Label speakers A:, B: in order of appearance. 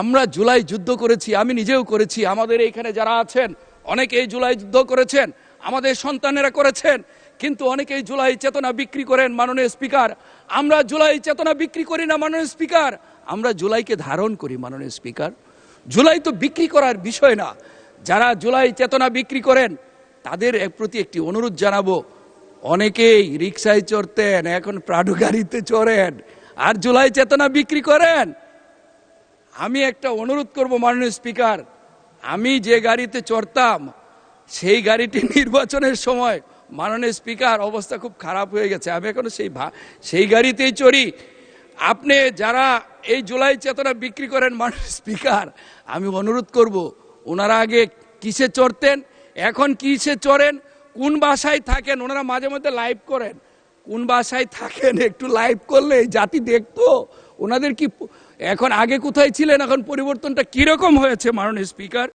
A: আমরা জুলাই যুদ্ধ করেছি, আমি নিজেও করেছি, আমাদের এইখানে যারা আছেন অনেকে এই জুলাই যুদ্ধ করেছেন, আমাদের সন্তানেরা করেছেন, কিন্তু অনেকেই জুলাই চেতনা বিক্রি করেন। মাননীয় স্পিকার, আমরা জুলাই চেতনা বিক্রি করি না মাননীয় স্পিকার, আমরা জুলাইকে ধারণ করি মাননীয় স্পিকার। জুলাই তো বিক্রি করার বিষয় না। যারা জুলাই চেতনা বিক্রি করেন তাদের প্রতি একটি অনুরোধ জানাবো, অনেকেই রিক্সায় চড়তেন, এখন প্রাডো গাড়িতে চড়েন আর জুলাই চেতনা বিক্রি করেন। আমি একটা অনুরোধ করব মাননীয় স্পিকার, আমি যে গাড়িতে চড়তাম সেই গাড়িটি নির্বাচনের সময় মাননীয় স্পিকার অবস্থা খুব খারাপ হয়ে গেছে, আমি এখনো সেই গাড়িতেই চড়ি। আপনি যারা এই জুলাই চেতনা বিক্রি করেন মাননীয় স্পিকার, আমি অনুরোধ করব, ওনারা আগে কিসে চড়তেন, এখন কিসে চড়েন, কোন বাসায় থাকেন, ওনারা মাঝে মধ্যে লাইভ করেন, কোন বাসায় থাকেন একটু লাইভ করলে জাতি দেখতো ওনাদের কি এখন আগে কোথায় ছিলেন, এখন পরিবর্তনটা কিরকম হয়েছে মাননীয় স্পিকার।